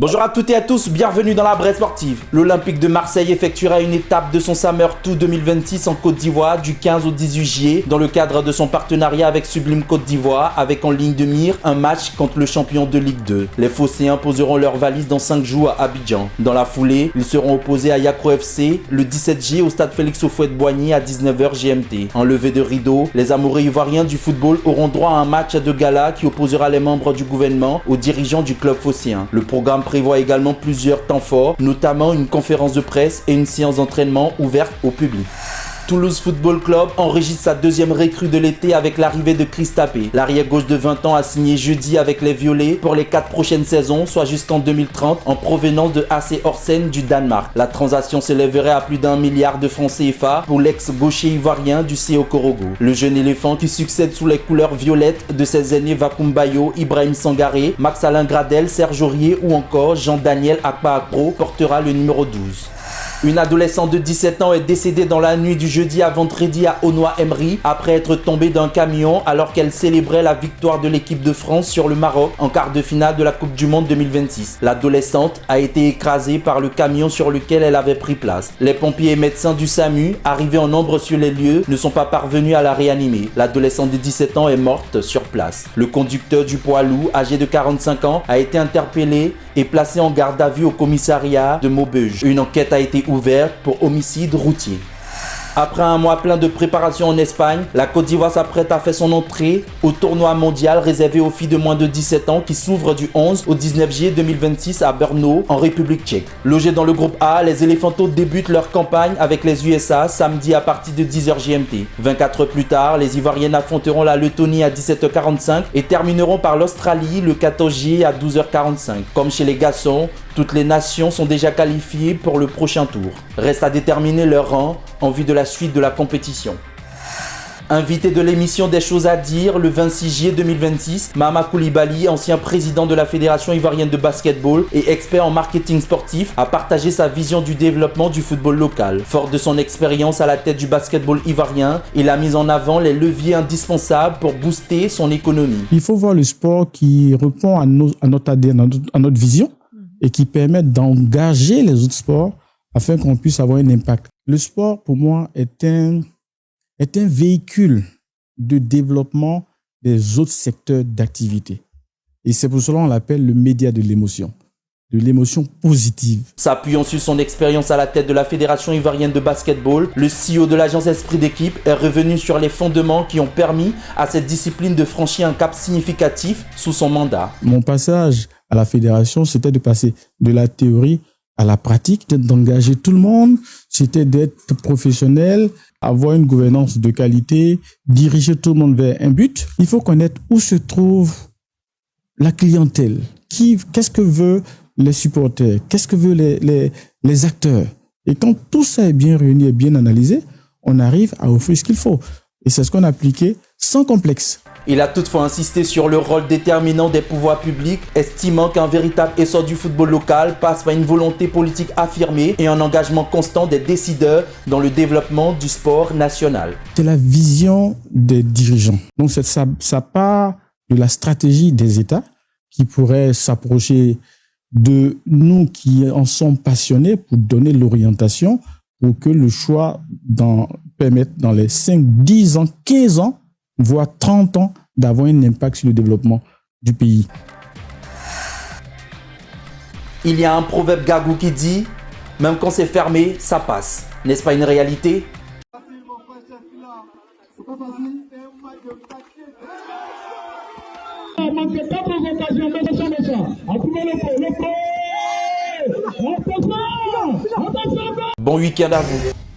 Bonjour à toutes et à tous, bienvenue dans la Brève sportive. L'Olympique de Marseille effectuera une étape de son Summer Tour 2026 en Côte d'Ivoire du 15 au 18 juillet dans le cadre de son partenariat avec Sublime Côte d'Ivoire, avec en ligne de mire un match contre le champion de Ligue 2. Les Phocéens poseront leurs valises dans 5 jours à Abidjan. Dans la foulée, ils seront opposés à Yako FC le 17 juillet au stade Félix Houphouët-Boigny à 19h GMT. En levée de rideau, les amoureux ivoiriens du football auront droit à un match de gala qui opposera les membres du gouvernement aux dirigeants du club phocéen. Le programme prévoit également plusieurs temps forts, notamment une conférence de presse et une séance d'entraînement ouverte au public. Toulouse Football Club enregistre sa deuxième recrue de l'été avec l'arrivée de Chris Tapé. L'arrière-gauche de 20 ans a signé jeudi avec les Violets pour les 4 prochaines saisons, soit jusqu'en 2030, en provenance de AC Horsens du Danemark. La transaction s'élèverait à plus d'1 milliard de francs CFA pour l'ex-gaucher ivoirien du CO Korogo. Le jeune éléphant qui succède sous les couleurs violettes de ses aînés Vakoum Bayo, Ibrahim Sangaré, Max-Alain Gradel, Serge Aurier ou encore Jean-Daniel Akpa-Akro portera le numéro 12. Une adolescente de 17 ans est décédée dans la nuit du jeudi à vendredi à Aunois-Emery après être tombée d'un camion alors qu'elle célébrait la victoire de l'équipe de France sur le Maroc en quart de finale de la Coupe du Monde 2026. L'adolescente a été écrasée par le camion sur lequel elle avait pris place. Les pompiers et médecins du SAMU, arrivés en nombre sur les lieux, ne sont pas parvenus à la réanimer. L'adolescente de 17 ans est morte sur place. Le conducteur du poids lourd, âgé de 45 ans, a été interpellé et placé en garde à vue au commissariat de Maubeuge. Une enquête a été ouverte pour homicide routier. Après un mois plein de préparation en Espagne, la Côte d'Ivoire s'apprête à faire son entrée au tournoi mondial réservé aux filles de moins de 17 ans qui s'ouvre du 11 au 19 juillet 2026 à Brno, en République tchèque. Logés dans le groupe A, les Éléphantos débutent leur campagne avec les USA samedi à partir de 10h GMT. 24 heures plus tard, les Ivoiriennes affronteront la Lettonie à 17h45 et termineront par l'Australie le 14 juillet à 12h45. Comme chez les garçons, toutes les nations sont déjà qualifiées pour le prochain tour. Reste à déterminer leur rang en vue de la suite de la compétition. Invité de l'émission Des choses à dire le 26 juillet 2026, Mahama Koulibaly, ancien président de la Fédération ivoirienne de basketball et expert en marketing sportif, a partagé sa vision du développement du football local. Fort de son expérience à la tête du basketball ivoirien, il a mis en avant les leviers indispensables pour booster son économie. Il faut voir le sport qui répond à notre ADN, à notre vision et qui permet d'engager les autres sports afin qu'on puisse avoir un impact. Le sport, pour moi, est un véhicule de développement des autres secteurs d'activité. Et c'est pour cela qu'on l'appelle le média de l'émotion positive. S'appuyant sur son expérience à la tête de la Fédération ivoirienne de basketball, le CEO de l'agence Esprit d'équipe est revenu sur les fondements qui ont permis à cette discipline de franchir un cap significatif sous son mandat. Mon passage à la fédération, c'était de passer de la théorie à la pratique, c'était d'engager tout le monde, c'était d'être professionnel, avoir une gouvernance de qualité, diriger tout le monde vers un but. Il faut connaître où se trouve la clientèle, qu'est-ce que veulent les supporters, qu'est-ce que veulent les acteurs. Et quand tout ça est bien réuni et bien analysé, on arrive à offrir ce qu'il faut. Et c'est ce qu'on a appliqué sans complexe. Il a toutefois insisté sur le rôle déterminant des pouvoirs publics, estimant qu'un véritable essor du football local passe par une volonté politique affirmée et un engagement constant des décideurs dans le développement du sport national. C'est la vision des dirigeants. Donc ça part de la stratégie des États qui pourraient s'approcher de nous qui en sommes passionnés pour donner l'orientation pour que le choix permette dans les 5, 10 ans, 15 ans, voire 30 ans, d'avoir un impact sur le développement du pays. Il y a un proverbe gagou qui dit « Même quand c'est fermé, ça passe ». N'est-ce pas une réalité? Bon week-end à vous.